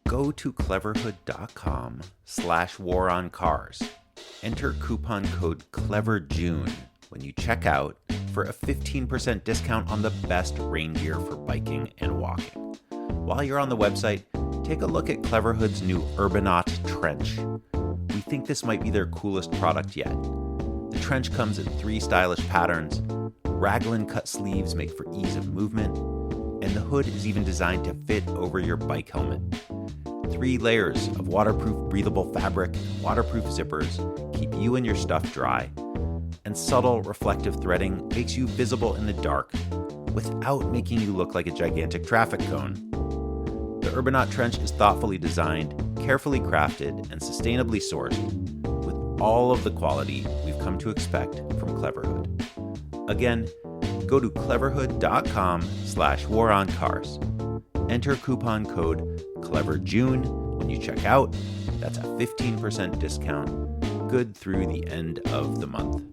go to cleverhood.com/waroncars. Enter coupon code CLEVERJUNE when you check out for a 15% discount on the best rain gear for biking and walking. While you're on the website, take a look at Cleverhood's new Urbanaut Trench. We think this might be their coolest product yet. The trench comes in 3 stylish patterns. Raglan cut sleeves make for ease of movement, and the hood is even designed to fit over your bike helmet. 3 layers of waterproof breathable fabric and waterproof zippers keep you and your stuff dry, and subtle reflective threading makes you visible in the dark without making you look like a gigantic traffic cone. The Urbanaut Trench is thoughtfully designed, carefully crafted, and sustainably sourced, with all of the quality we've come to expect from Cleverhood. Again, go to cleverhood.com/waroncars. Enter coupon code CLEVERJUNE when you check out. That's a 15% discount, good through the end of the month.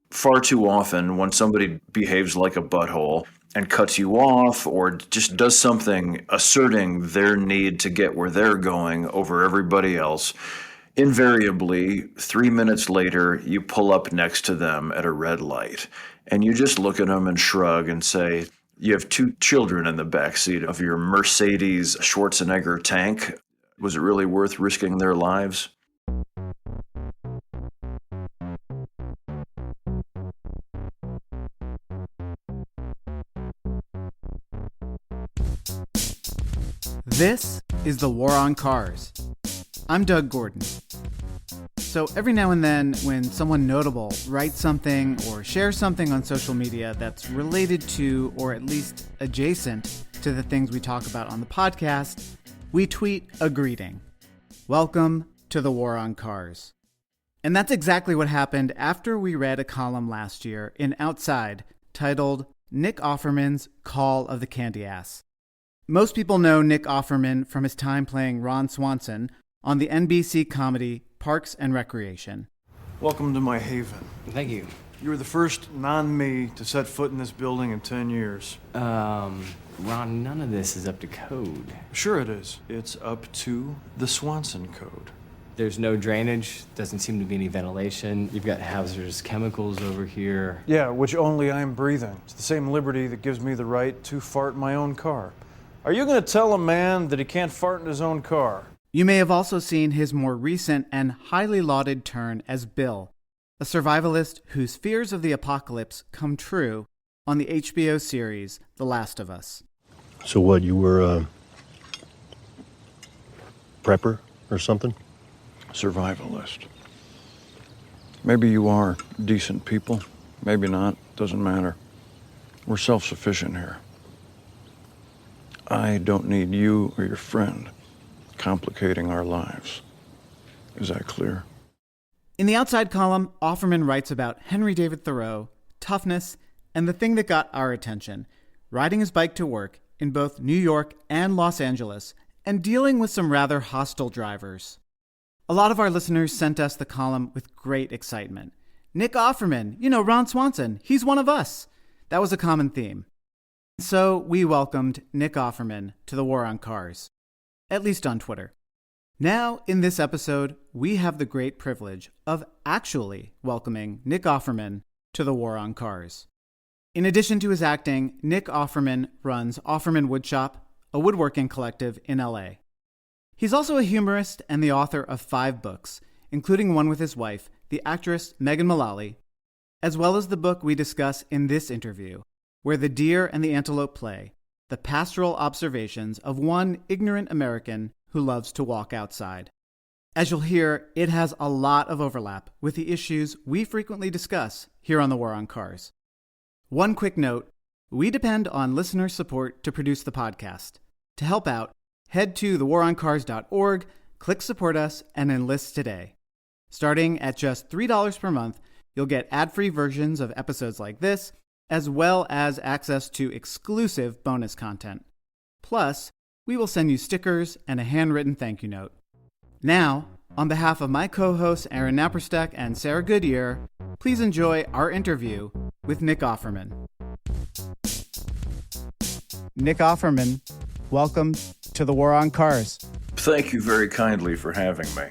Far too often, when somebody behaves like a butthole and cuts you off or just does something asserting their need to get where they're going over everybody else, invariably, 3 minutes later, you pull up next to them at a red light and you just look at them and shrug and say, you have 2 children in the backseat of your Mercedes Schwarzenegger tank. Was it really worth risking their lives? This is The War on Cars. I'm Doug Gordon. So every now and then, when someone notable writes something or shares something on social media that's related to, or at least adjacent to the things we talk about on the podcast, we tweet a greeting. Welcome to The War on Cars. And that's exactly what happened after we read a column last year in Outside titled Nick Offerman's Call of the Candy Ass. Most people know Nick Offerman from his time playing Ron Swanson on the NBC comedy Parks and Recreation. Welcome to my haven. Thank you. You were the first non-me to set foot in this building in 10 years. Ron, none of this is up to code. Sure it is. It's up to the Swanson Code. There's no drainage, doesn't seem to be any ventilation. You've got hazardous chemicals over here. Yeah, which only I'm breathing. It's the same liberty that gives me the right to fart in my own car. Are you going to tell a man that he can't fart in his own car? You may have also seen his more recent and highly lauded turn as Bill, a survivalist whose fears of the apocalypse come true on the HBO series The Last of Us. So what, you were a prepper or something? Survivalist. Maybe you are decent people, maybe not, doesn't matter. We're self-sufficient here. I don't need you or your friend complicating our lives. Is that clear? In the Outside column, Offerman writes about Henry David Thoreau, toughness, and the thing that got our attention, riding his bike to work in both New York and Los Angeles, and dealing with some rather hostile drivers. A lot of our listeners sent us the column with great excitement. Nick Offerman, Ron Swanson, he's one of us. That was a common theme. So we welcomed Nick Offerman to The War on Cars, at least on Twitter. Now, in this episode, we have the great privilege of actually welcoming Nick Offerman to The War on Cars. In addition to his acting, Nick Offerman runs Offerman Woodshop, a woodworking collective in LA. He's also a humorist and the author of 5 books, including one with his wife, the actress Megan Mullally, as well as the book we discuss in this interview, Where the Deer and the Antelope Play, the pastoral observations of one ignorant American who loves to walk outside. As you'll hear, it has a lot of overlap with the issues we frequently discuss here on The War on Cars. One quick note, we depend on listener support to produce the podcast. To help out, head to thewaroncars.org, click Support Us, and enlist today. Starting at just $3 per month, you'll get ad-free versions of episodes like this, as well as access to exclusive bonus content. Plus, we will send you stickers and a handwritten thank you note. Now, on behalf of my co-hosts Aaron Naparstek and Sarah Goodyear, please enjoy our interview with Nick Offerman. Nick Offerman, welcome to the war on cars. Thank you very kindly for having me.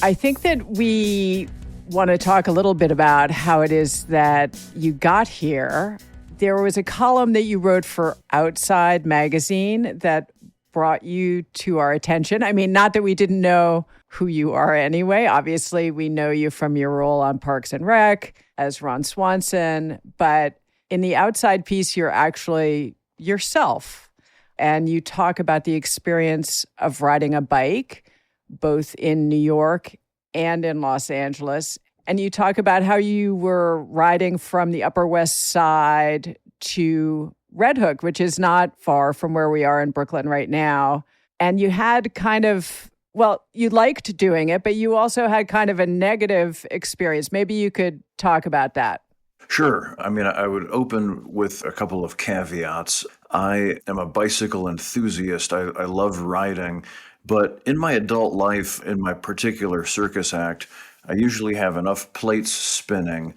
I think that we want to talk a little bit about how it is that you got here. There was a column that you wrote for Outside magazine that brought you to our attention. I mean, not that we didn't know who you are anyway. Obviously, we know you from your role on Parks and Rec as Ron Swanson. But in the Outside piece, you're actually yourself. And you talk about the experience of riding a bike, both in New York and in Los Angeles. And you talk about how you were riding from the Upper West Side to Red Hook, which is not far from where we are in Brooklyn right now. And you had kind of, well, you liked doing it, but you also had kind of a negative experience. Maybe you could talk about that. Sure. I mean, I would open with a couple of caveats. I am a bicycle enthusiast. I love riding. But in my adult life, in my particular circus act, I usually have enough plates spinning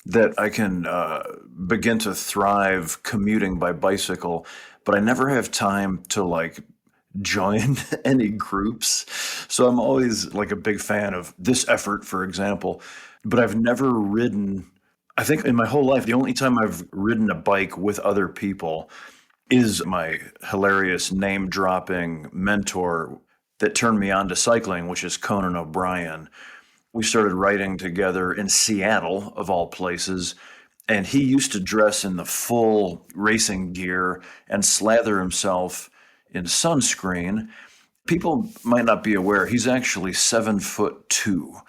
that I can begin to thrive commuting by bicycle, but I never have time to join any groups. So I'm always a big fan of this effort, for example, but I've never ridden. I think in my whole life, the only time I've ridden a bike with other people is my hilarious name-dropping mentor that turned me on to cycling, which is Conan O'Brien. We started riding together in Seattle, of all places, and he used to dress in the full racing gear and slather himself in sunscreen. People might not be aware, he's actually 7'2",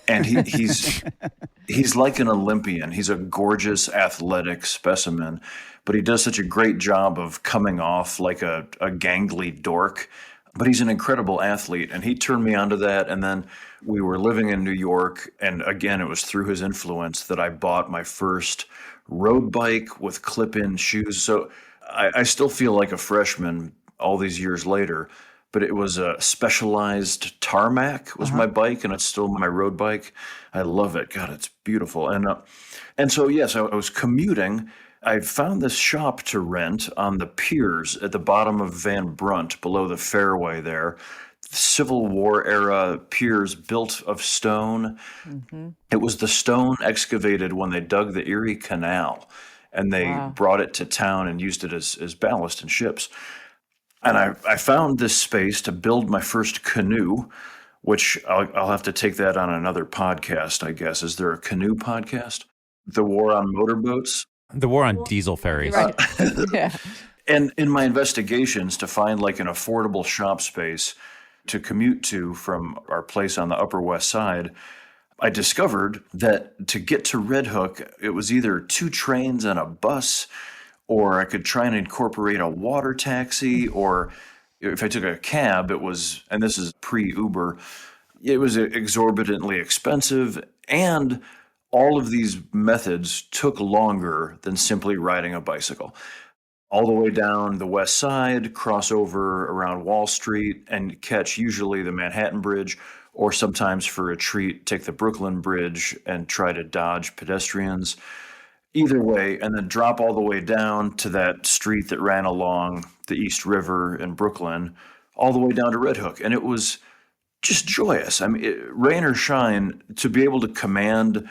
and he's like an Olympian. He's a gorgeous, athletic specimen, but he does such a great job of coming off like a gangly dork. But he's an incredible athlete, and he turned me onto that. And then we were living in New York, and again, it was through his influence that I bought my first road bike with clip-in shoes. So I still feel like a freshman all these years later, but it was a Specialized Tarmac was my bike, and it's still my road bike. I love it. God, it's beautiful. And so, yes, I was commuting. I found this shop to rent on the piers at the bottom of Van Brunt, below the fairway there. Civil War era piers built of stone. Mm-hmm. It was the stone excavated when they dug the Erie Canal, and they brought it to town and used it as ballast in ships. And I found this space to build my first canoe, which I'll have to take that on another podcast, I guess. Is there a canoe podcast? The War on Motorboats? The war on diesel ferries. Right. Yeah. And in my investigations to find an affordable shop space to commute to from our place on the Upper West Side, I discovered that to get to Red Hook, it was either 2 trains and a bus, or I could try and incorporate a water taxi, or if I took a cab, it was, and this is pre-Uber, it was exorbitantly expensive, and all of these methods took longer than simply riding a bicycle. All the way down the West Side, cross over around Wall Street, and catch usually the Manhattan Bridge, or sometimes for a treat, take the Brooklyn Bridge and try to dodge pedestrians. Either way, and then drop all the way down to that street that ran along the East River in Brooklyn, all the way down to Red Hook. And it was just joyous. I mean, rain or shine, to be able to command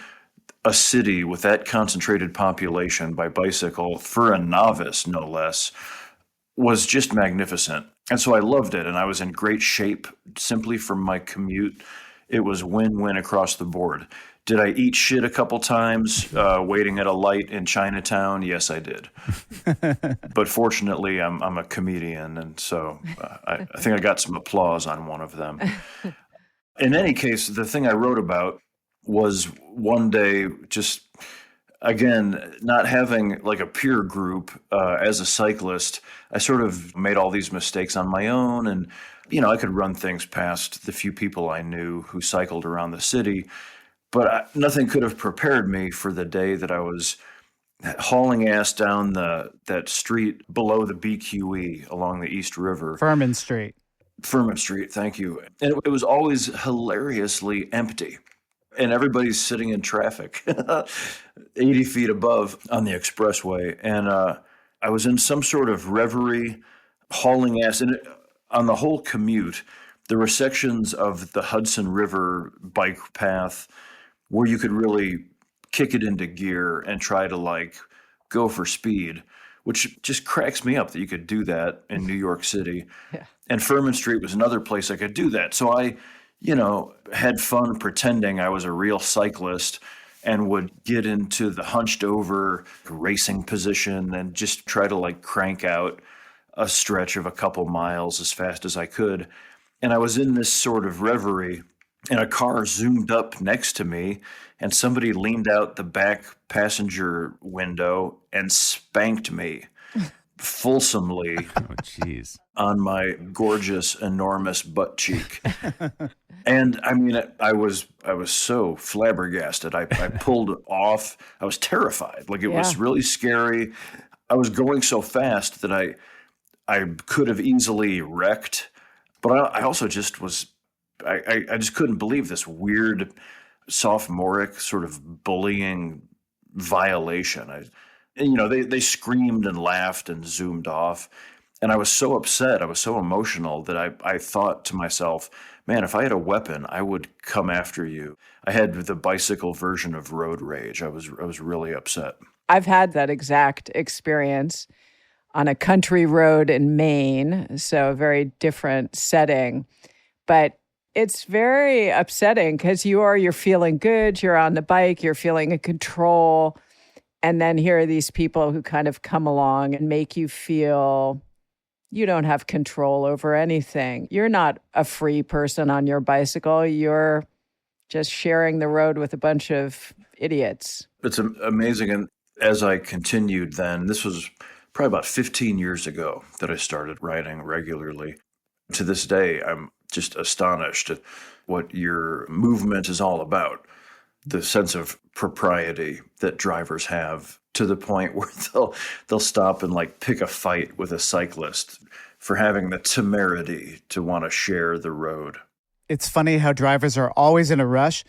a city with that concentrated population by bicycle, for a novice no less, was just magnificent. And so I loved it, and I was in great shape simply from my commute. It was win-win across the board. Did I eat shit a couple times waiting at a light in Chinatown? Yes, I did. But fortunately, I'm a comedian, and so I think I got some applause on one of them. In any case, the thing I wrote about was one day just, again, not having a peer group as a cyclist. I sort of made all these mistakes on my own, and I could run things past the few people I knew who cycled around the city, but nothing could have prepared me for the day that I was hauling ass down that street below the BQE along the East River. Furman Street, thank you. And it was always hilariously empty. And everybody's sitting in traffic 80 feet above on the expressway. And I was in some sort of reverie. hauling ass. And on the whole commute, there were sections of the Hudson River bike path where you could really kick it into gear and try to like go for speed, which just cracks me up that you could do that in New York City. Yeah. And Furman Street was another place I could do that. So I, had fun pretending I was a real cyclist and would get into the hunched over racing position and just try to like crank out a stretch of a couple miles as fast as I could. And I was in this sort of reverie, and a car zoomed up next to me, and somebody leaned out the back passenger window and spanked me fulsomely Oh, jeez. on my gorgeous, enormous butt cheek. And I mean, I was so flabbergasted. I pulled off. I was terrified. Like it was Yeah. really scary. I was going so fast that I could have easily wrecked, but I also just was. I just couldn't believe this weird sophomoric sort of bullying violation. They screamed and laughed and zoomed off. And I was so upset. I was so emotional that I thought to myself, man, if I had a weapon, I would come after you. I had the bicycle version of road rage. I was really upset. I've had that exact experience on a country road in Maine, so a very different setting. But it's very upsetting because you're feeling good, you're on the bike, you're feeling in control. And then here are these people who kind of come along and make you feel you don't have control over anything. You're not a free person on your bicycle. You're just sharing the road with a bunch of idiots. It's amazing. And as I continued then, this was probably about 15 years ago that I started riding regularly. To this day, I'm just astonished at what your movement is all about. The sense of propriety that drivers have, to the point where they'll stop and like pick a fight with a cyclist for having the temerity to want to share the road. It's funny how drivers are always in a rush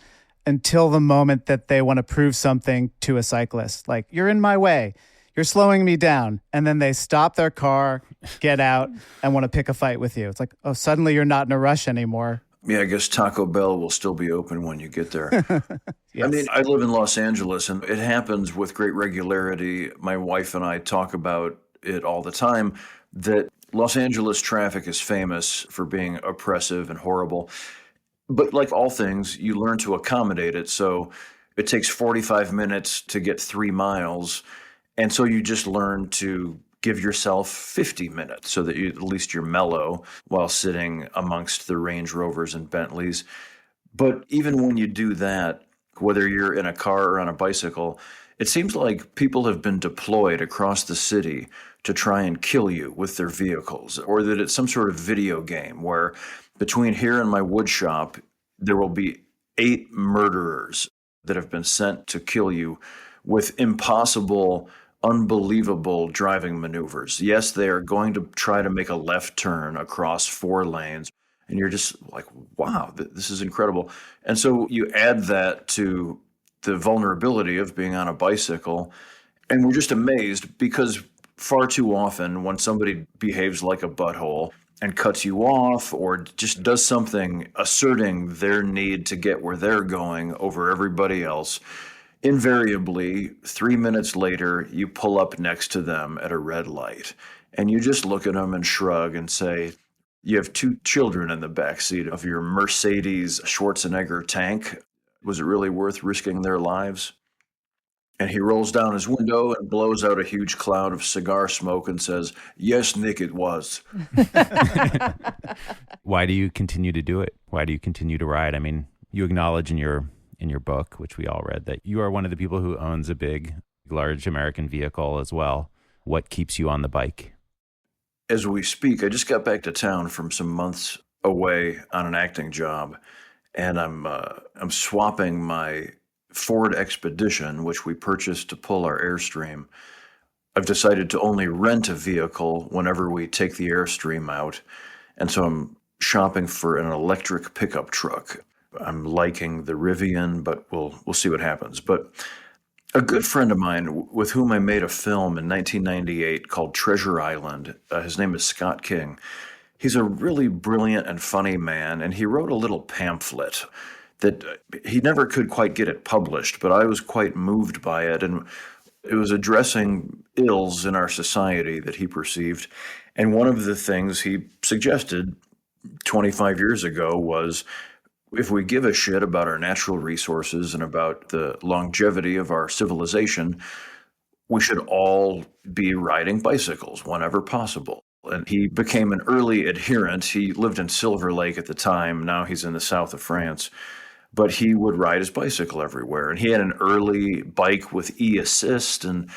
until the moment that they want to prove something to a cyclist. Like, you're in my way. You're slowing me down. And then they stop their car, get out, and want to pick a fight with you. It's like, oh, suddenly you're not in a rush anymore. Yeah, I guess Taco Bell will still be open when you get there. Yes. I mean, I live in Los Angeles, and it happens with great regularity. My wife and I talk about it all the time, that Los Angeles traffic is famous for being oppressive and horrible. But like all things, you learn to accommodate it. So it takes 45 minutes to get 3 miles. And so you just learn to give yourself 50 minutes so that at least you're mellow while sitting amongst the Range Rovers and Bentleys. But even when you do that, whether you're in a car or on a bicycle, it seems like people have been deployed across the city to try and kill you with their vehicles, or that it's some sort of video game where between here and my wood shop, there will be 8 murderers that have been sent to kill you with impossible, unbelievable driving maneuvers. Yes, they are going to try to make a left turn across 4 lanes. And you're just like, wow, this is incredible. And so you add that to the vulnerability of being on a bicycle. And we're just amazed because far too often when somebody behaves like a butthole and cuts you off or just does something asserting their need to get where they're going over everybody else, invariably 3 minutes later, you pull up next to them at a red light and you just look at them and shrug and say, you have 2 children in the backseat of your Mercedes Schwarzenegger tank. Was it really worth risking their lives? And he rolls down his window and blows out a huge cloud of cigar smoke and says, yes, Nick, it was. Why do you continue to do it? Why do you continue to ride? I mean, you acknowledge in your book, which we all read, that you are one of the people who owns a big, large American vehicle as well. What keeps you on the bike? As we speak, I just got back to town from some months away on an acting job, and I'm swapping my Ford Expedition, which we purchased to pull our Airstream. I've decided to only rent a vehicle whenever we take the Airstream out, and so I'm shopping for an electric pickup truck. I'm liking the Rivian, but we'll see what happens. But A good friend of mine with whom I made a film in 1998 called Treasure Island, his name is Scott King. He's a really brilliant and funny man, and he wrote a little pamphlet that he never could quite get it published, but I was quite moved by it. And it was addressing ills in our society that he perceived. And one of the things he suggested 25 years ago was if we give a shit about our natural resources and about the longevity of our civilization, we should all be riding bicycles whenever possible. And he became an early adherent. He lived in Silver Lake at the time. Now he's in the south of France. But he would ride his bicycle everywhere. And he had an early bike with e-assist. And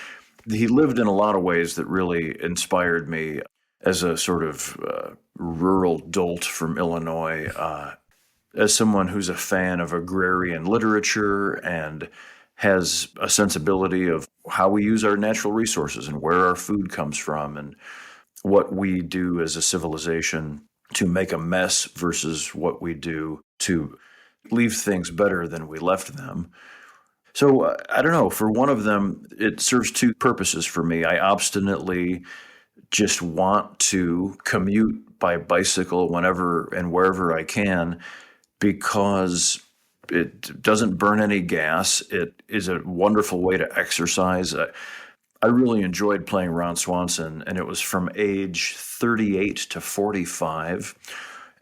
he lived in a lot of ways that really inspired me as a sort of rural dolt from Illinois, as someone who's a fan of agrarian literature and has a sensibility of how we use our natural resources and where our food comes from and what we do as a civilization to make a mess versus what we do to leave things better than we left them. So I don't know, for one of them, it serves two purposes for me. I obstinately just want to commute by bicycle whenever and wherever I can because it doesn't burn any gas. It is a wonderful way to exercise. I really enjoyed playing Ron Swanson, and it was from age 38 to 45.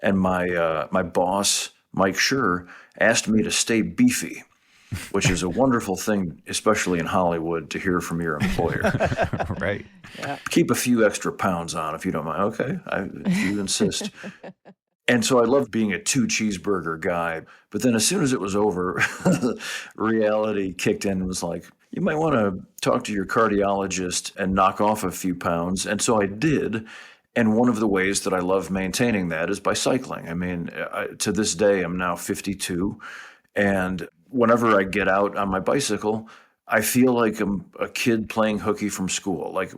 And my boss, Mike Schur, asked me to stay beefy, which is a wonderful thing, especially in Hollywood, to hear from your employer. Right. Yeah. Keep a few extra pounds on if you don't mind. Okay, if you insist. And so I loved being a 2-cheeseburger guy. But then as soon as it was over, reality kicked in and was like, you might want to talk to your cardiologist and knock off a few pounds. And so I did. And one of the ways that I love maintaining that is by cycling. I mean, to this day, I'm now 52. And whenever I get out on my bicycle, I feel like I'm a kid playing hooky from school. Like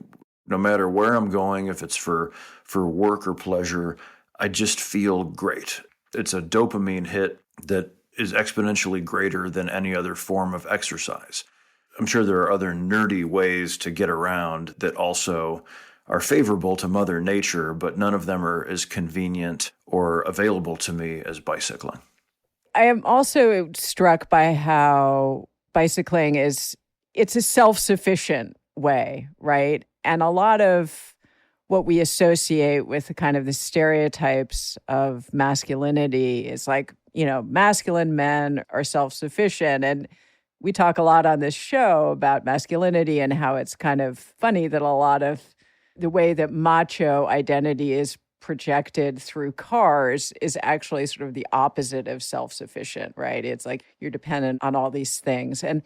no matter where I'm going, if it's for work or pleasure, I just feel great. It's a dopamine hit that is exponentially greater than any other form of exercise. I'm sure there are other nerdy ways to get around that also are favorable to Mother Nature, but none of them are as convenient or available to me as bicycling. I am also struck by how bicycling it's a self-sufficient way, right? And a lot of what we associate with the kind of the stereotypes of masculinity is like, masculine men are self-sufficient. And we talk a lot on this show about masculinity and how it's kind of funny that a lot of the way that macho identity is projected through cars is actually sort of the opposite of self-sufficient, right? It's like you're dependent on all these things. And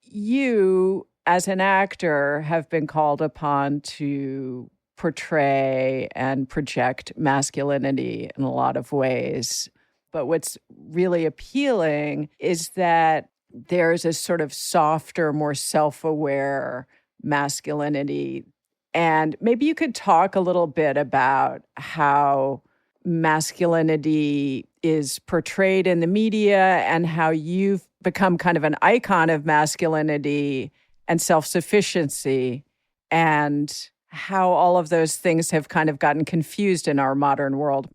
you, as an actor, have been called upon to portray and project masculinity in a lot of ways. But what's really appealing is that there's a sort of softer, more self-aware masculinity. And maybe you could talk a little bit about how masculinity is portrayed in the media and how you've become kind of an icon of masculinity and self-sufficiency, and how all of those things have kind of gotten confused in our modern world.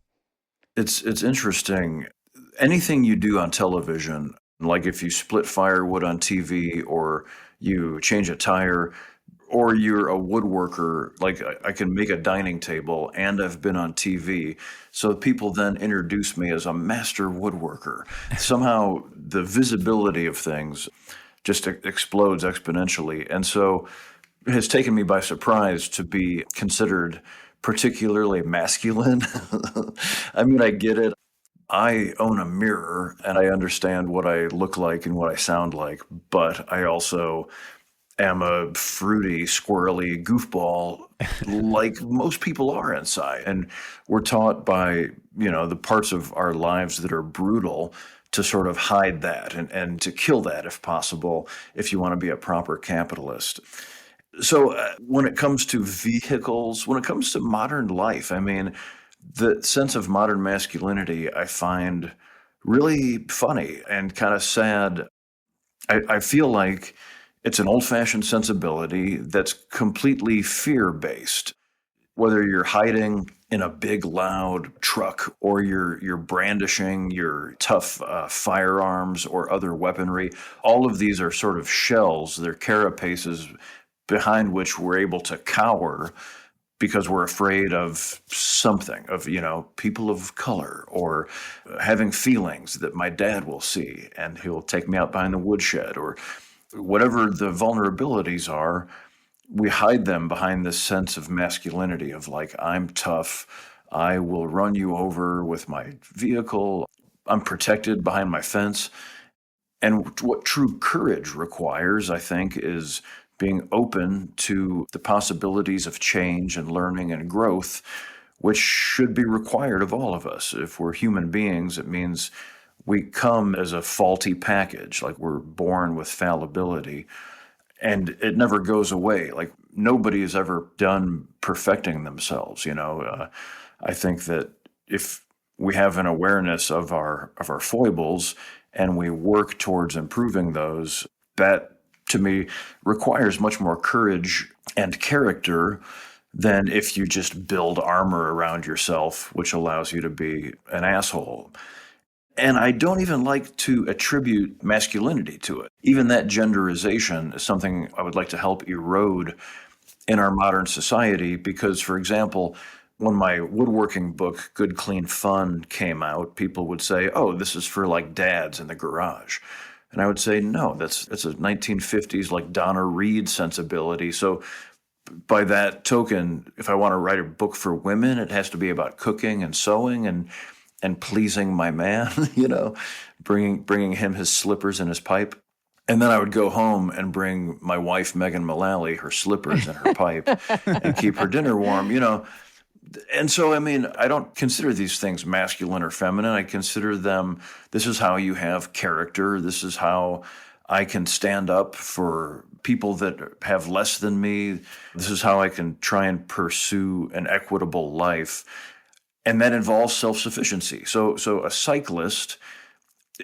It's interesting. Anything you do on television, like if you split firewood on TV or you change a tire, or you're a woodworker, like I can make a dining table and I've been on TV. So people then introduce me as a master woodworker. Somehow the visibility of things just explodes exponentially. And so it has taken me by surprise to be considered particularly masculine. I mean, I get it. I own a mirror and I understand what I look like and what I sound like, but I also am a fruity, squirrely goofball like most people are inside. And we're taught by, the parts of our lives that are brutal to sort of hide that and to kill that if possible, if you want to be a proper capitalist. So when it comes to vehicles, when it comes to modern life, I mean, the sense of modern masculinity I find really funny and kind of sad. I feel like It's an old-fashioned sensibility that's completely fear-based. Whether you're hiding in a big, loud truck or you're brandishing your tough firearms or other weaponry, all of these are sort of shells. They're carapaces behind which we're able to cower because we're afraid of something, of, people of color, or having feelings that my dad will see and he'll take me out behind the woodshed, or whatever the vulnerabilities are. We hide them behind this sense of masculinity of like, I'm tough, I will run you over with my vehicle, I'm protected behind my fence. And what true courage requires, I think, is being open to the possibilities of change and learning and growth, which should be required of all of us. If we're human beings, it means we come as a faulty package, like we're born with fallibility, and it never goes away. Like nobody is ever done perfecting themselves. I think that if we have an awareness of our foibles and we work towards improving those, that to me requires much more courage and character than if you just build armor around yourself, which allows you to be an asshole. And I don't even like to attribute masculinity to it. Even that genderization is something I would like to help erode in our modern society because, for example, when my woodworking book, Good Clean Fun, came out, people would say, oh, this is for like dads in the garage. And I would say, no, that's a 1950s like Donna Reed sensibility. So by that token, if I want to write a book for women, it has to be about cooking and sewing and pleasing my man, bringing him his slippers and his pipe. And then I would go home and bring my wife, Megan Mullally, her slippers and her pipe and keep her dinner warm, And so, I don't consider these things masculine or feminine. I consider them, this is how you have character. This is how I can stand up for people that have less than me. This is how I can try and pursue an equitable life. And that involves self-sufficiency. So a cyclist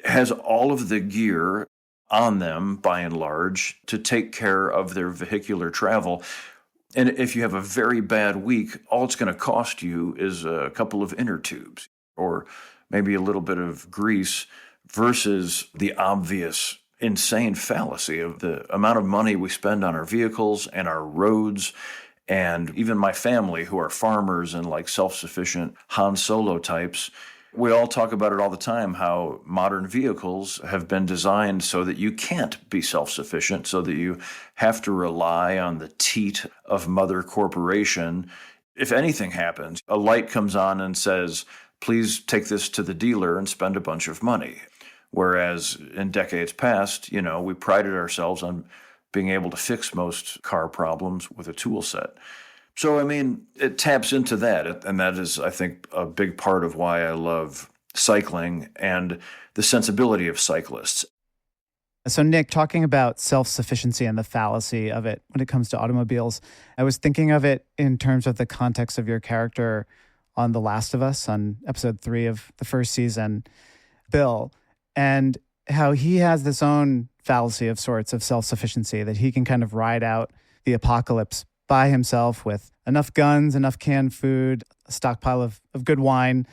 has all of the gear on them, by and large, to take care of their vehicular travel. And if you have a very bad week, all it's going to cost you is a couple of inner tubes or maybe a little bit of grease versus the obvious, insane fallacy of the amount of money we spend on our vehicles and our roads. And even my family, who are farmers and like self-sufficient Han Solo types, we all talk about it all the time, how modern vehicles have been designed so that you can't be self-sufficient, so that you have to rely on the teat of Mother Corporation. If anything happens, a light comes on and says, please take this to the dealer and spend a bunch of money. Whereas in decades past, we prided ourselves on being able to fix most car problems with a tool set. So, it taps into that. And that is, I think, a big part of why I love cycling and the sensibility of cyclists. So, Nick, talking about self-sufficiency and the fallacy of it when it comes to automobiles, I was thinking of it in terms of the context of your character on The Last of Us, on episode 3 of the first season, Bill, and how he has this own fallacy of sorts of self-sufficiency, that he can kind of ride out the apocalypse by himself with enough guns, enough canned food, a stockpile of good wine.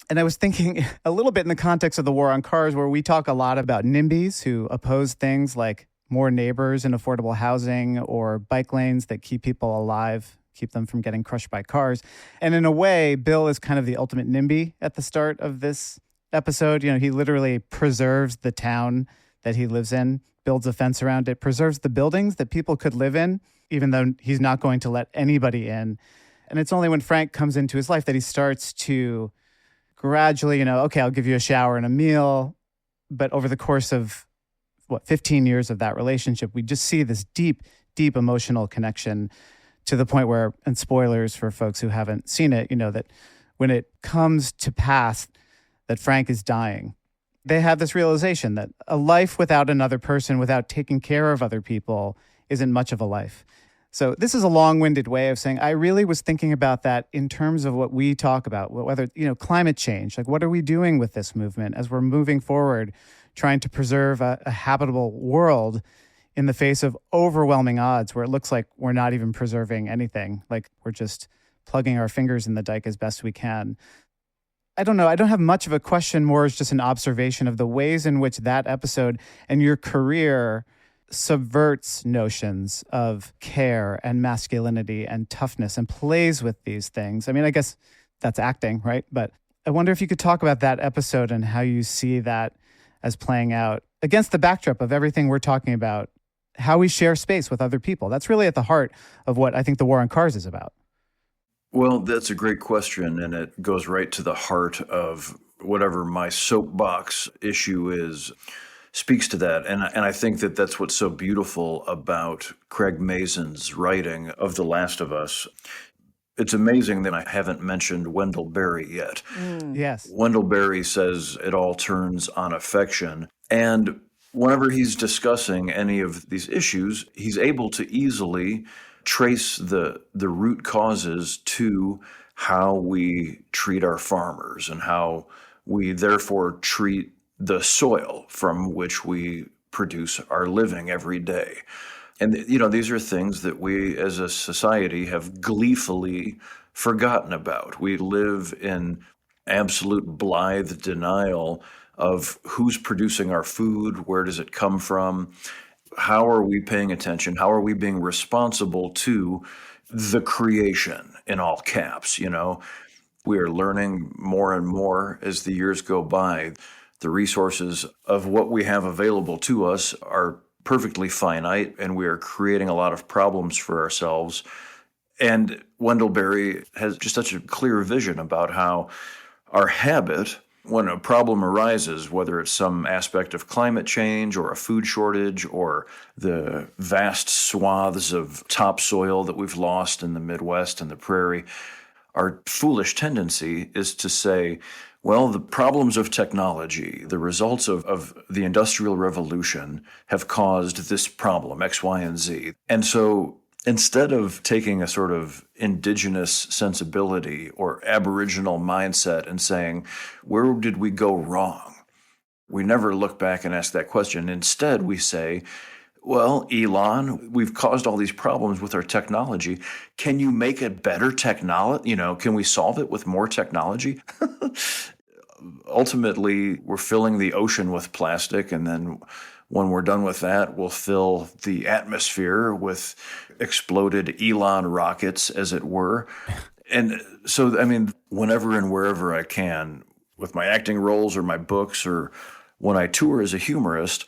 And I was thinking a little bit in the context of the war on cars, where we talk a lot about NIMBYs who oppose things like more neighbors and affordable housing, or bike lanes that keep people alive, keep them from getting crushed by cars. And in a way, Bill is kind of the ultimate NIMBY at the start of this episode. He literally preserves the town that he lives in, builds a fence around it, preserves the buildings that people could live in, even though he's not going to let anybody in. And it's only when Frank comes into his life that he starts to gradually, okay, I'll give you a shower and a meal. But over the course of, 15 years of that relationship, we just see this deep, deep emotional connection to the point where, and spoilers for folks who haven't seen it, that when it comes to pass that Frank is dying, they have this realization that a life without another person, without taking care of other people, isn't much of a life. So this is a long-winded way of saying I really was thinking about that in terms of what we talk about, whether, climate change, like what are we doing with this movement as we're moving forward, trying to preserve a habitable world in the face of overwhelming odds where it looks like we're not even preserving anything, like we're just plugging our fingers in the dike as best we can. I don't know. I don't have much of a question, more as just an observation of the ways in which that episode and your career subverts notions of care and masculinity and toughness and plays with these things. I mean, I guess that's acting, right? But I wonder if you could talk about that episode and how you see that as playing out against the backdrop of everything we're talking about, how we share space with other people. That's really at the heart of what I think the War on Cars is about. Well, that's a great question, and it goes right to the heart of whatever my soapbox issue is, speaks to that. And I think that that's what's so beautiful about Craig Mazin's writing of The Last of Us. It's amazing that I haven't mentioned Wendell Berry yet. Yes. Wendell Berry says it all turns on affection. And whenever he's discussing any of these issues, he's able to easily trace the root causes to how we treat our farmers and how we therefore treat the soil from which we produce our living every day. And, these are things that we as a society have gleefully forgotten about. We live in absolute blithe denial of who's producing our food, where does it come from, how are we paying attention, how are we being responsible to the creation, in all caps. We are learning more and more as the years go by. The resources of what we have available to us are perfectly finite, and we are creating a lot of problems for ourselves. And Wendell Berry has just such a clear vision about how our habit, when a problem arises, whether it's some aspect of climate change or a food shortage or the vast swaths of topsoil that we've lost in the Midwest and the prairie, our foolish tendency is to say, well, the problems of technology, the results of the Industrial Revolution have caused this problem, X, Y, and Z. And so instead of taking a sort of indigenous sensibility or Aboriginal mindset and saying, where did we go wrong? We never look back and ask that question. Instead, we say, well, Elon, we've caused all these problems with our technology. Can you make a better technology? Can we solve it with more technology? Ultimately, we're filling the ocean with plastic, and then when we're done with that, we'll fill the atmosphere with exploded Elon rockets, as it were. And so, whenever and wherever I can, with my acting roles or my books or when I tour as a humorist,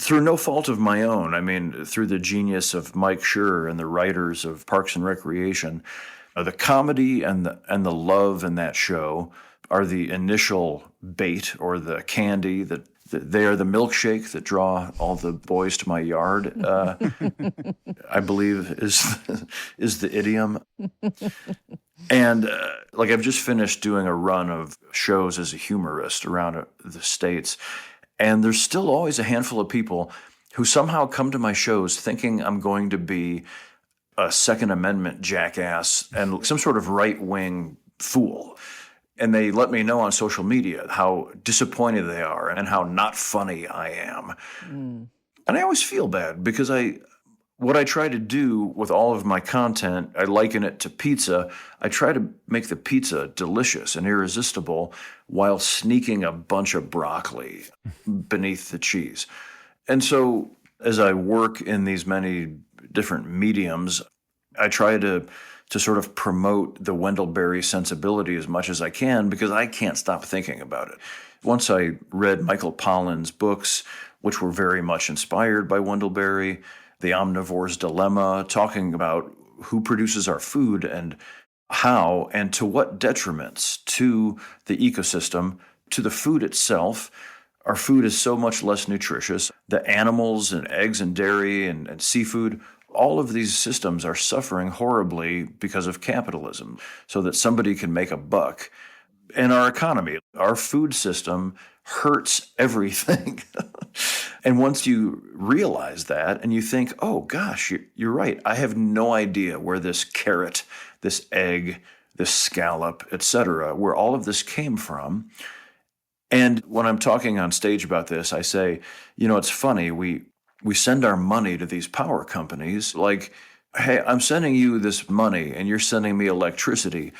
through no fault of my own, through the genius of Mike Schur and the writers of Parks and Recreation, the comedy and the love in that show are the initial bait or the candy that they are the milkshake that draw all the boys to my yard, I believe is the idiom. And I've just finished doing a run of shows as a humorist around the States, and there's still always a handful of people who somehow come to my shows thinking I'm going to be a Second Amendment jackass and some sort of right-wing fool. And they let me know on social media how disappointed they are and how not funny I am. And I always feel bad because what I try to do with all of my content, I liken it to pizza. I try to make the pizza delicious and irresistible while sneaking a bunch of broccoli beneath the cheese. And so as I work in these many different mediums, I try to sort of promote the Wendell Berry sensibility as much as I can because I can't stop thinking about it. Once I read Michael Pollan's books, which were very much inspired by Wendell Berry, The Omnivore's Dilemma, talking about who produces our food and how and to what detriments to the ecosystem, to the food itself. Our food is so much less nutritious. The animals and eggs and dairy and seafood, all of these systems are suffering horribly because of capitalism so that somebody can make a buck. And our economy, our food system hurts everything. And once you realize that and you think, oh gosh, you're right. I have no idea where this carrot, this egg, this scallop, etc., where all of this came from. And when I'm talking on stage about this, I say, it's funny, we we send our money to these power companies like, hey, I'm sending you this money and you're sending me electricity.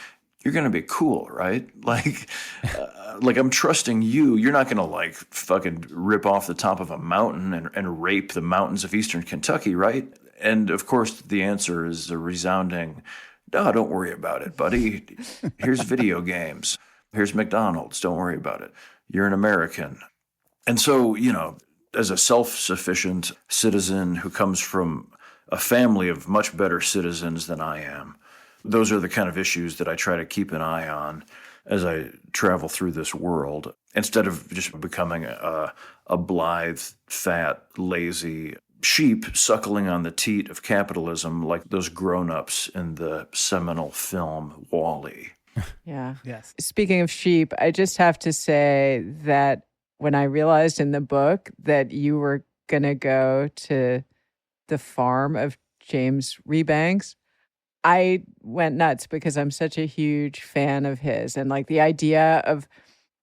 You're going to be cool, right? Like I'm trusting you. You're not going to like fucking rip off the top of a mountain and rape the mountains of eastern Kentucky, right? And of course, the answer is a resounding, no, don't worry about it, buddy. Here's video games. Here's McDonald's. Don't worry about it. You're an American. And so, as a self-sufficient citizen who comes from a family of much better citizens than I am, those are the kind of issues that I try to keep an eye on as I travel through this world, instead of just becoming a blithe, fat, lazy sheep suckling on the teat of capitalism like those grown-ups in the seminal film WALL-E. Yeah. Yes. Speaking of sheep, I just have to say that when I realized in the book that you were going to go to the farm of James Rebanks, I went nuts because I'm such a huge fan of his. And like the idea of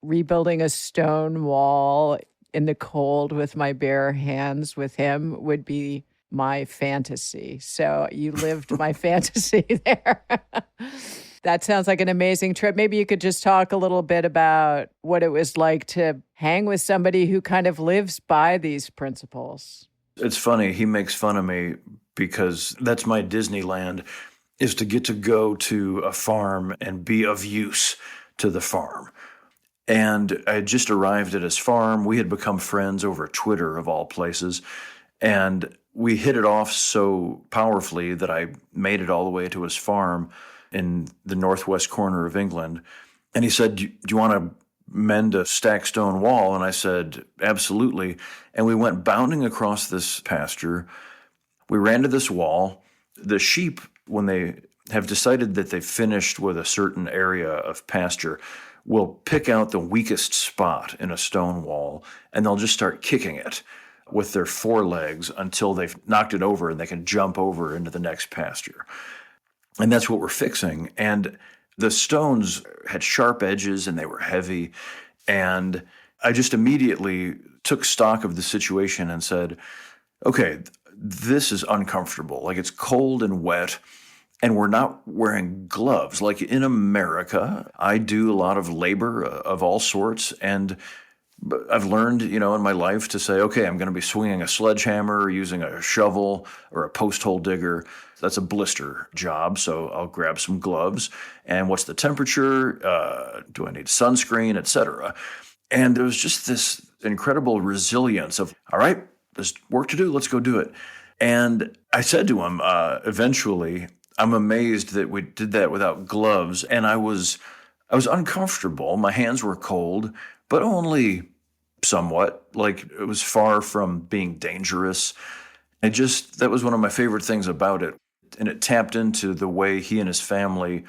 rebuilding a stone wall in the cold with my bare hands with him would be my fantasy. So you lived my fantasy there. That sounds like an amazing trip. Maybe you could just talk a little bit about what it was like to hang with somebody who kind of lives by these principles. It's funny. He makes fun of me because that's my Disneyland, is to get to go to a farm and be of use to the farm. And I had just arrived at his farm. We had become friends over Twitter, of all places. And we hit it off so powerfully that I made it all the way to his farm in the northwest corner of England. And he said, do you want to mend a stacked stone wall? And I said, absolutely. And we went bounding across this pasture. We ran to this wall. The sheep, when they have decided that they've finished with a certain area of pasture, will pick out the weakest spot in a stone wall, and they'll just start kicking it with their forelegs until they've knocked it over and they can jump over into the next pasture. And that's what we're fixing. And the stones had sharp edges and they were heavy. And I just immediately took stock of the situation and said, okay, this is uncomfortable. Like, it's cold and wet, and we're not wearing gloves. Like in America, I do a lot of labor of all sorts, and I've learned, in my life to say, okay, I'm going to be swinging a sledgehammer or using a shovel or a post hole digger. That's a blister job, so I'll grab some gloves. And what's the temperature? Do I need sunscreen, et cetera? And there was just this incredible resilience of, all right, there's work to do. Let's go do it. And I said to him, eventually, I'm amazed that we did that without gloves. And I was uncomfortable. My hands were cold, but only somewhat. Like, it was far from being dangerous. That was one of my favorite things about it. And it tapped into the way he and his family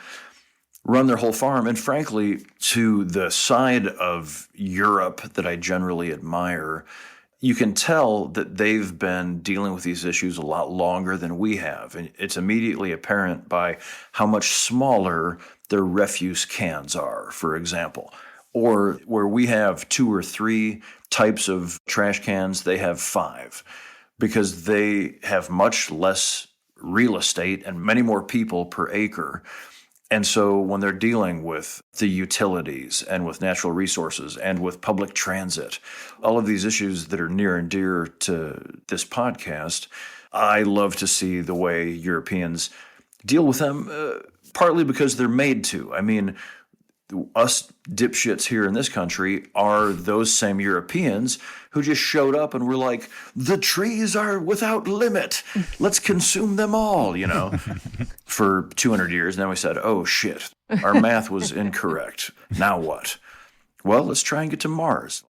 run their whole farm. And frankly, to the side of Europe that I generally admire, you can tell that they've been dealing with these issues a lot longer than we have. And it's immediately apparent by how much smaller their refuse cans are, for example. Or where we have 2 or 3 types of trash cans, they have 5, because they have much less real estate and many more people per acre. And so when they're dealing with the utilities and with natural resources and with public transit, all of these issues that are near and dear to this podcast, I love to see the way Europeans deal with them, partly because they're made to. I mean, us dipshits here in this country are those same Europeans who just showed up and were like, the trees are without limit. Let's consume them all, for 200 years. And then we said, oh, shit, our math was incorrect. Now what? Well, let's try and get to Mars.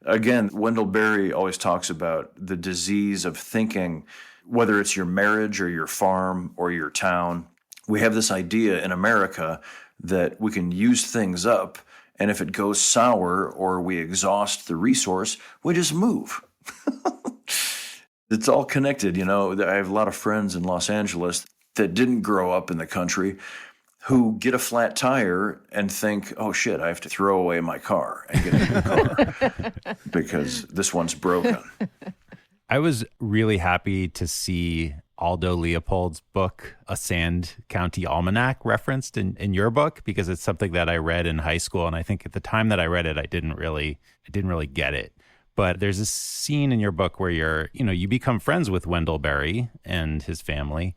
Again, Wendell Berry always talks about the disease of thinking, whether it's your marriage or your farm or your town. We have this idea in America that we can use things up, and if it goes sour or we exhaust the resource, we just move. It's all connected, I have a lot of friends in Los Angeles that didn't grow up in the country who get a flat tire and think, oh shit, I have to throw away my car and get a new car because this one's broken. I was really happy to see Aldo Leopold's book, A Sand County Almanac, referenced in your book, because it's something that I read in high school. And I think at the time that I read it, I didn't really get it. But there's a scene in your book where you become friends with Wendell Berry and his family.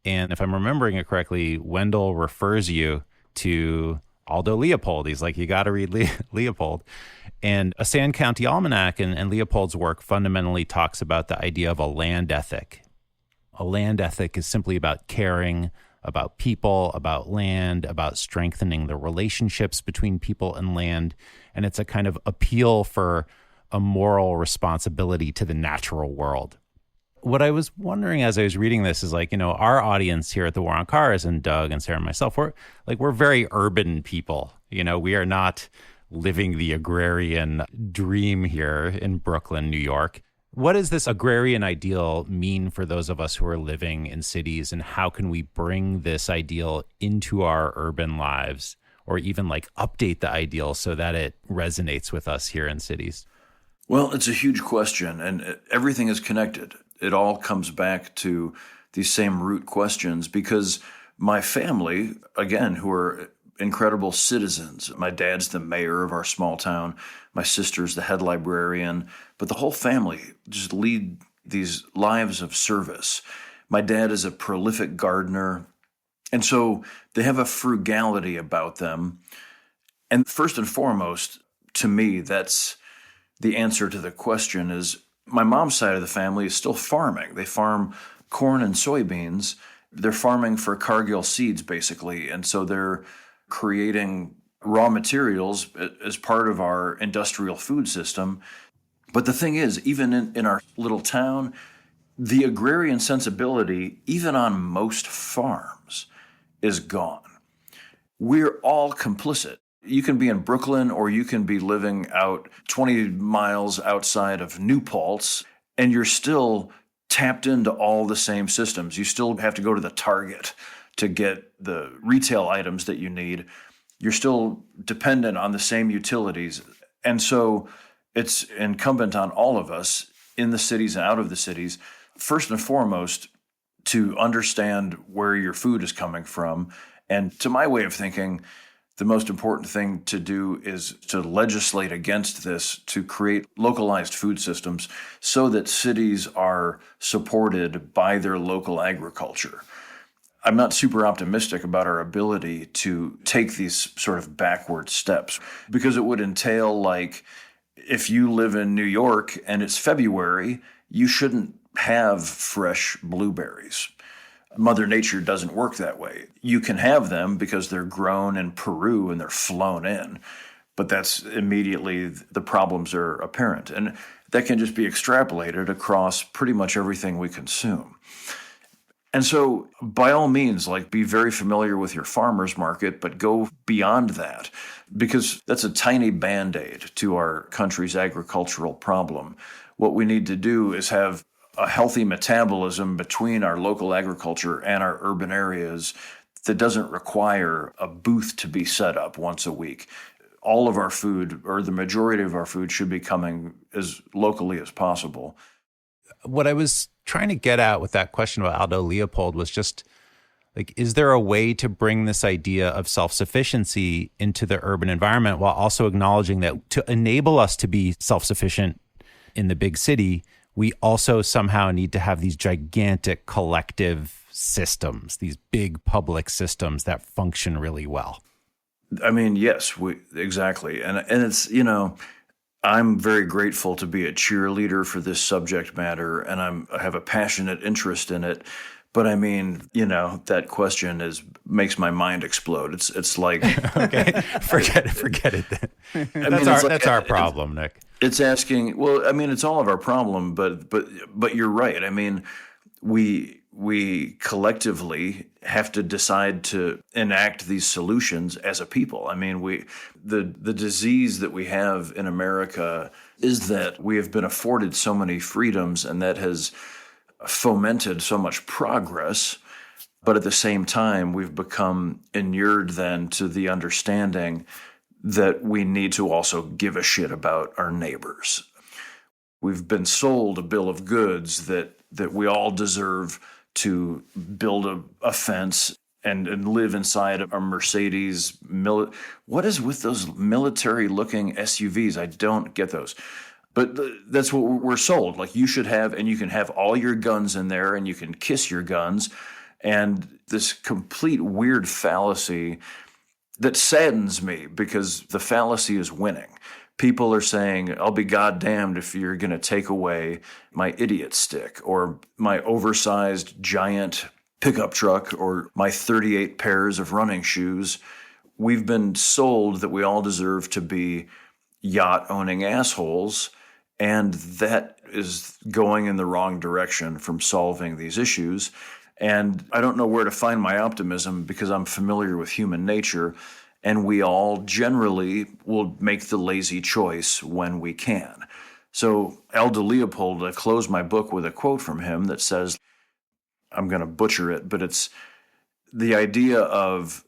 And if I'm remembering it correctly, Wendell refers you to Aldo Leopold. He's like, you got to read Leopold. And A Sand County Almanac and Leopold's work fundamentally talks about the idea of a land ethic. A land ethic is simply about caring about people, about land, about strengthening the relationships between people and land. And it's a kind of appeal for a moral responsibility to the natural world. What I was wondering as I was reading this is our audience here at the War on Cars, and Doug and Sarah and myself, we're very urban people. We are not living the agrarian dream here in Brooklyn, New York. What does this agrarian ideal mean for those of us who are living in cities, and how can we bring this ideal into our urban lives, or even update the ideal so that it resonates with us here in cities? Well, it's a huge question, and everything is connected. It all comes back to these same root questions, because my family, again, who are incredible citizens. My dad's the mayor of our small town. My sister's the head librarian. But the whole family just lead these lives of service. My dad is a prolific gardener. And so they have a frugality about them. And first and foremost, to me, that's the answer to the question is my mom's side of the family is still farming. They farm corn and soybeans. They're farming for Cargill seeds, basically. And so they're creating raw materials as part of our industrial food system. But the thing is, even in our little town, the agrarian sensibility, even on most farms, is gone. We're all complicit. You can be in Brooklyn, or you can be living out 20 miles outside of New Paltz, and you're still tapped into all the same systems. You still have to go to the Target to get the retail items that you need. You're still dependent on the same utilities. And so it's incumbent on all of us in the cities and out of the cities, first and foremost, to understand where your food is coming from. And to my way of thinking, the most important thing to do is to legislate against this, to create localized food systems so that cities are supported by their local agriculture. I'm not super optimistic about our ability to take these sort of backward steps, because it would entail, if you live in New York and it's February, you shouldn't have fresh blueberries. Mother Nature doesn't work that way. You can have them because they're grown in Peru and they're flown in, but that's immediately the problems are apparent. And that can just be extrapolated across pretty much everything we consume. And so by all means, be very familiar with your farmer's market, but go beyond that, because that's a tiny Band-Aid to our country's agricultural problem. What we need to do is have a healthy metabolism between our local agriculture and our urban areas that doesn't require a booth to be set up once a week. All of our food, or the majority of our food, should be coming as locally as possible. What I was trying to get at with that question about Aldo Leopold was just, is there a way to bring this idea of self-sufficiency into the urban environment while also acknowledging that to enable us to be self-sufficient in the big city, we also somehow need to have these gigantic collective systems, these big public systems that function really well? I mean, yes, exactly. And it's, I'm very grateful to be a cheerleader for this subject matter, and I have a passionate interest in it. But I mean, that question makes my mind explode. It's like okay, forget it then. That's our problem, Nick. It's asking. Well, I mean, it's all of our problem. But you're right. I mean, we collectively have to decide to enact these solutions as a people. I mean, the disease that we have in America is that we have been afforded so many freedoms, and that has fomented so much progress. But at the same time, we've become inured then to the understanding that we need to also give a shit about our neighbors. We've been sold a bill of goods that we all deserve to build a fence and live inside a Mercedes. What is with those military-looking SUVs? I don't get those. But that's what we're sold. Like, you should have, and you can have all your guns in there, and you can kiss your guns. And this complete weird fallacy that saddens me, because the fallacy is winning. People are saying, I'll be goddamned if you're going to take away my idiot stick or my oversized giant pickup truck or my 38 pairs of running shoes. We've been sold that we all deserve to be yacht-owning assholes, and that is going in the wrong direction from solving these issues. And I don't know where to find my optimism, because I'm familiar with human nature, and we all generally will make the lazy choice when we can. So Aldo Leopold, I close my book with a quote from him that says, I'm going to butcher it, but it's the idea of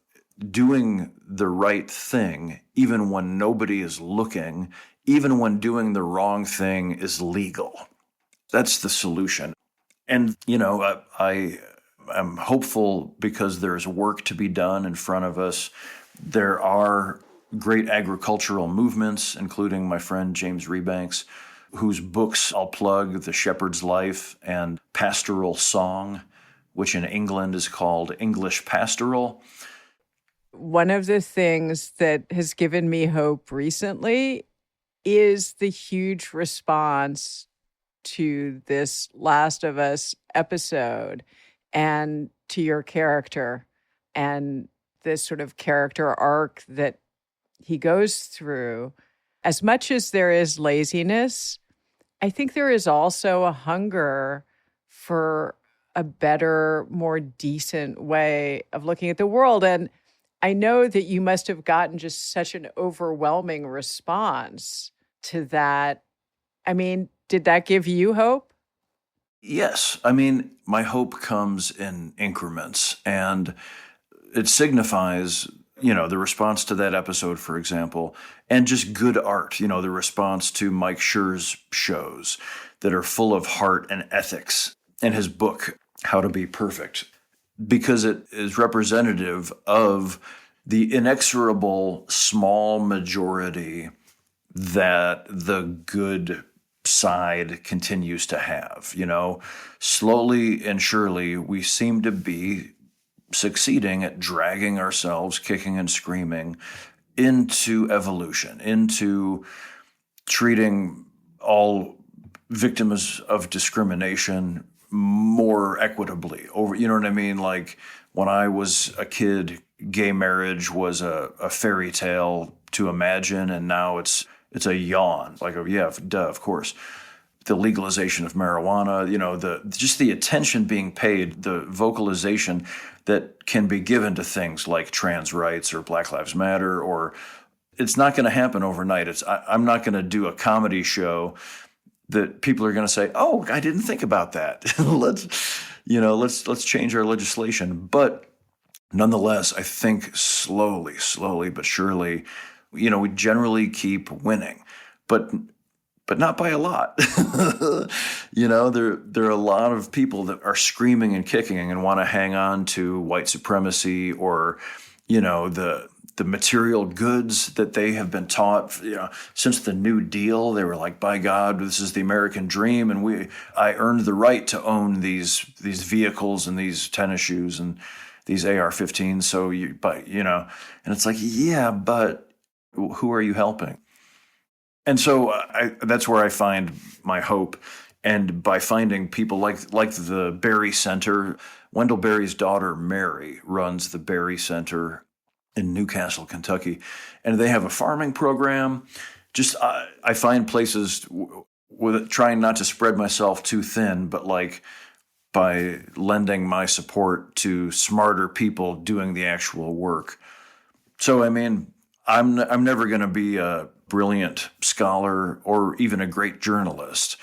doing the right thing even when nobody is looking, even when doing the wrong thing is legal. That's the solution. And, I'm hopeful because there's work to be done in front of us. There are great agricultural movements, including my friend James Rebanks, whose books I'll plug, The Shepherd's Life and Pastoral Song, which in England is called English Pastoral. One of the things that has given me hope recently is the huge response to this Last of Us episode and to your character and this sort of character arc that he goes through. As much as there is laziness, I think there is also a hunger for a better, more decent way of looking at the world. And I know that you must have gotten just such an overwhelming response to that. I mean, did that give you hope? Yes. I mean, my hope comes in increments, and it signifies, the response to that episode, for example, and just good art, the response to Mike Schur's shows that are full of heart and ethics, and his book, How to Be Perfect, because it is representative of the inexorable small majority that the good side continues to have. Slowly and surely, we seem to be succeeding at dragging ourselves, kicking and screaming, into evolution, into treating all victims of discrimination more equitably. You know what I mean? Like, when I was a kid, gay marriage was a fairy tale to imagine, and now it's a yawn. Like, of course. The legalization of marijuana, the attention being paid, the vocalization that can be given to things like trans rights or Black Lives Matter, or it's not going to happen overnight. I'm not going to do a comedy show that people are going to say, "Oh, I didn't think about that." let's change our legislation. But nonetheless, I think slowly but surely, we generally keep winning, but not by a lot. There are a lot of people that are screaming and kicking and want to hang on to white supremacy or, the material goods that they have been taught, since the New Deal. They were like, by God, this is the American dream, and I earned the right to own these vehicles and these tennis shoes and these AR-15s. So and it's like, yeah, but who are you helping? And so that's where I find my hope. And by finding people like the Berry Center, Wendell Berry's daughter, Mary, runs the Berry Center in Newcastle, Kentucky. And they have a farming program. I find places with trying not to spread myself too thin, but like by lending my support to smarter people doing the actual work. So, I mean, I'm never going to be a brilliant scholar or even a great journalist,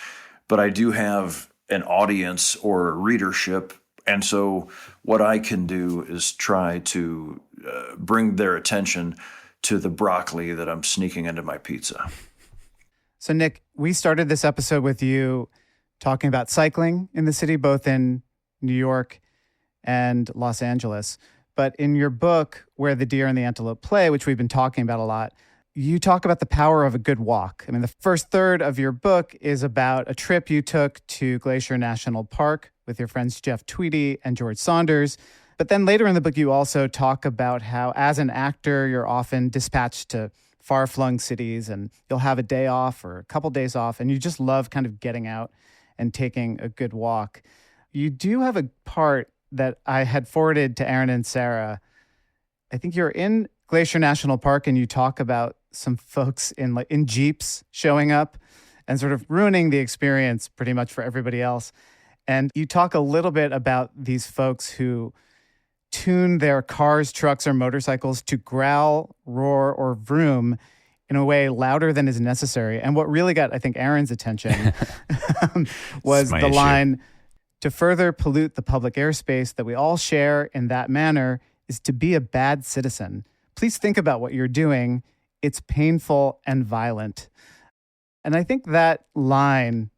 but I do have an audience or a readership. And so what I can do is try to bring their attention to the broccoli that I'm sneaking into my pizza. So, Nick, we started this episode with you talking about cycling in the city, both in New York and Los Angeles. But in your book, Where the Deer and the Antelope Play, which we've been talking about a lot, you talk about the power of a good walk. I mean, the first third of your book is about a trip you took to Glacier National Park with your friends Jeff Tweedy and George Saunders. But then later in the book, you also talk about how, as an actor, you're often dispatched to far-flung cities and you'll have a day off or a couple days off, and you just love kind of getting out and taking a good walk. You do have a part that I had forwarded to Aaron and Sarah. I think you're in Glacier National Park and you talk about some folks in Jeeps showing up and sort of ruining the experience pretty much for everybody else. And you talk a little bit about these folks who tune their cars, trucks, or motorcycles to growl, roar, or vroom in a way louder than is necessary. And what really got, I think, Aaron's attention was the line, "To further pollute the public airspace that we all share in that manner is to be a bad citizen. Please think about what you're doing. It's painful and violent." And I think that line,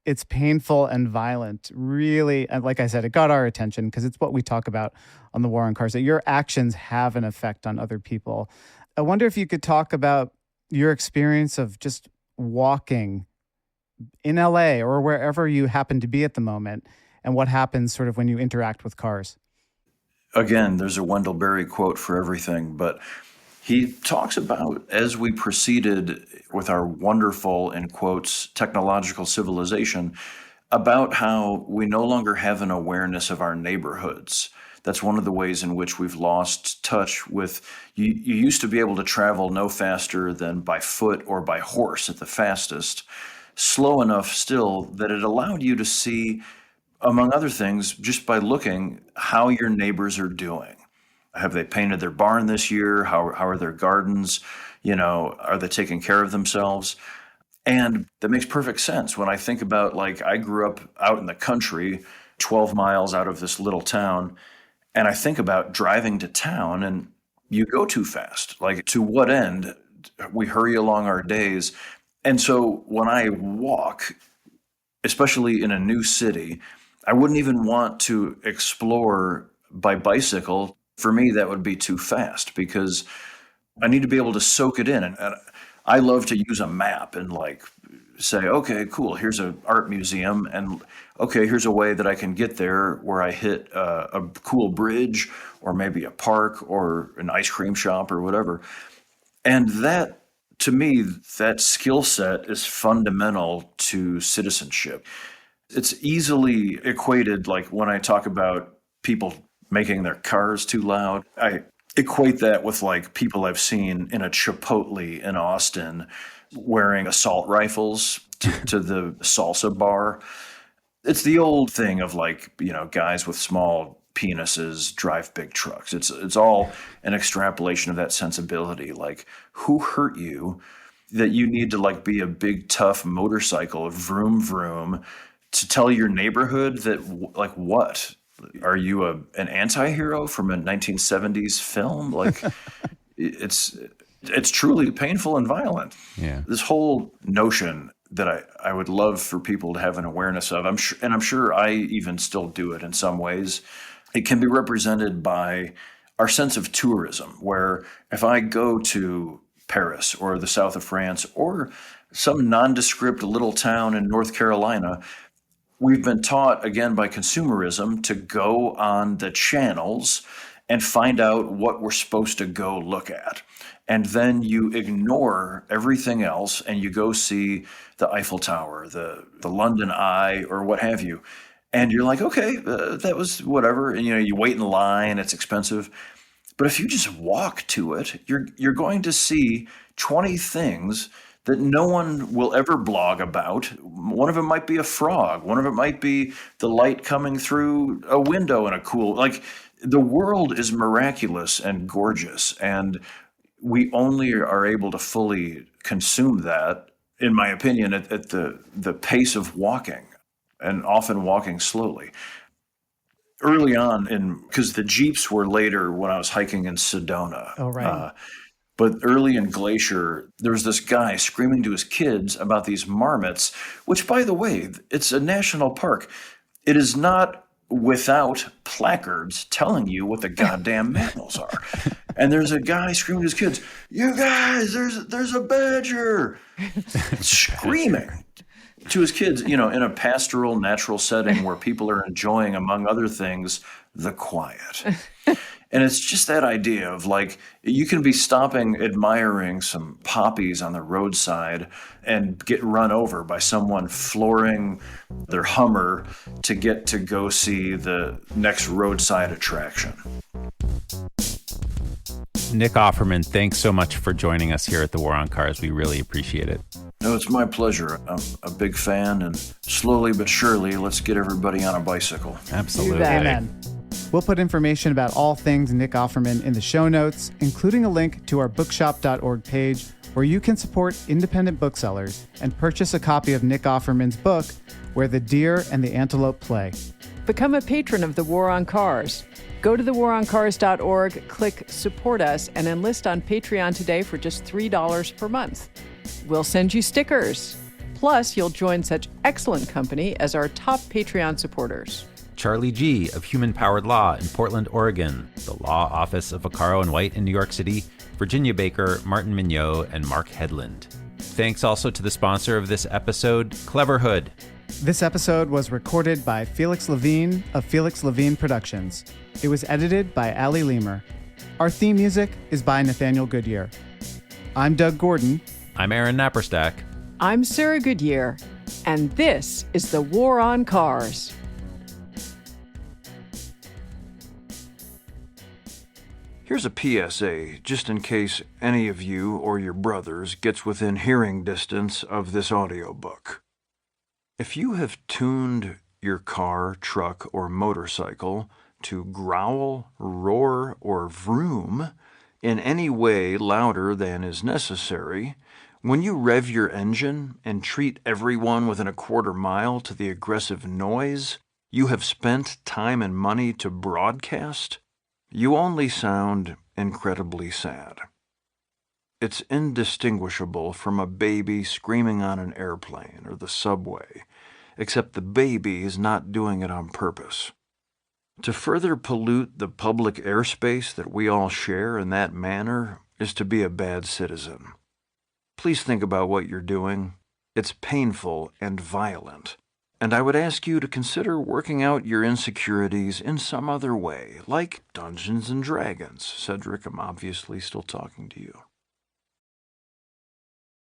"it's painful and violent," really, like I said, it got our attention because it's what we talk about on The War on Cars, that your actions have an effect on other people. I wonder if you could talk about your experience of just walking in LA or wherever you happen to be at the moment and what happens sort of when you interact with cars. Again, there's a Wendell Berry quote for everything, but he talks about, as we proceeded with our wonderful, in quotes, technological civilization, about how we no longer have an awareness of our neighborhoods. That's one of the ways in which we've lost touch with, you used to be able to travel no faster than by foot or by horse at the fastest, slow enough still that it allowed you to see, among other things, just by looking, how your neighbors are doing. Have they painted their barn this year? How are their gardens? Are they taking care of themselves? And that makes perfect sense when I think about, I grew up out in the country, 12 miles out of this little town, and I think about driving to town and you go too fast. To what end? We hurry along our days. And so when I walk, especially in a new city, I wouldn't even want to explore by bicycle. For me, that would be too fast because I need to be able to soak it in. And I love to use a map and say, okay, cool, here's an art museum. And okay, here's a way that I can get there where I hit a cool bridge or maybe a park or an ice cream shop or whatever. And that, to me, that skill set is fundamental to citizenship. It's easily equated, when I talk about people making their cars too loud, I equate that with people I've seen in a Chipotle in Austin wearing assault rifles to the salsa bar. It's the old thing of guys with small penises drive big trucks. It's all an extrapolation of that sensibility. Who hurt you that you need to be a big tough motorcycle, vroom vroom, to tell your neighborhood that what? Are you an anti-hero from a 1970s film? It's truly painful and violent. Yeah. This whole notion that I would love for people to have an awareness of, I'm sure I even still do it in some ways. It can be represented by our sense of tourism, where if I go to Paris or the south of France or some nondescript little town in North Carolina, we've been taught, again, by consumerism to go on the channels and find out what we're supposed to go look at. And then you ignore everything else and you go see the Eiffel Tower, the London Eye, or what have you. And you're like, okay, that was whatever. And, you wait in line, it's expensive. But if you just walk to it, you're going to see 20 things that no one will ever blog about. One of them might be a frog. One of it might be the light coming through a window in a cool, the world is miraculous and gorgeous. And we only are able to fully consume that, in my opinion, at the pace of walking, and often walking slowly. Early on, because the Jeeps were later when I was hiking in Sedona. Oh, right. But early in Glacier, there was this guy screaming to his kids about these marmots, which, by the way, it's a national park. It is not without placards telling you what the goddamn mammals are. And there's a guy screaming to his kids, "You guys, there's a badger!" Screaming to his kids, in a pastoral, natural setting where people are enjoying, among other things, the quiet. And it's just that idea of like, you can be stopping, admiring some poppies on the roadside and get run over by someone flooring their Hummer to get to go see the next roadside attraction. Nick Offerman, thanks so much for joining us here at the War on Cars. We really appreciate it. No, it's my pleasure. I'm a big fan, and slowly but surely, let's get everybody on a bicycle. Absolutely. Amen. We'll put information about all things Nick Offerman in the show notes, including a link to our bookshop.org page where you can support independent booksellers and purchase a copy of Nick Offerman's book, Where the Deer and the Antelope Play. Become a patron of the War on Cars. Go to thewaroncars.org, click Support Us, and enlist on Patreon today for just $3 per month. We'll send you stickers. Plus, you'll join such excellent company as our top Patreon supporters. Charlie G. of Human Powered Law in Portland, Oregon, the Law Office of Vaccaro and White in New York City, Virginia Baker, Martin Mignot, and Mark Hedlund. Thanks also to the sponsor of this episode, Cleverhood. This episode was recorded by Felix Levine of Felix Levine Productions. It was edited by Ali Lemer. Our theme music is by Nathaniel Goodyear. I'm Doug Gordon. I'm Aaron Napperstack. I'm Sarah Goodyear, and this is the War on Cars. Here's a PSA, just in case any of you or your brothers gets within hearing distance of this audiobook. If you have tuned your car, truck, or motorcycle to growl, roar, or vroom in any way louder than is necessary, when you rev your engine and treat everyone within a quarter mile to the aggressive noise you have spent time and money to broadcast, you only sound incredibly sad. It's indistinguishable from a baby screaming on an airplane or the subway, except the baby is not doing it on purpose. To further pollute the public airspace that we all share in that manner is to be a bad citizen. Please think about what you're doing. It's painful and violent. And I would ask you to consider working out your insecurities in some other way, like Dungeons and Dragons. Cedric, I'm obviously still talking to you.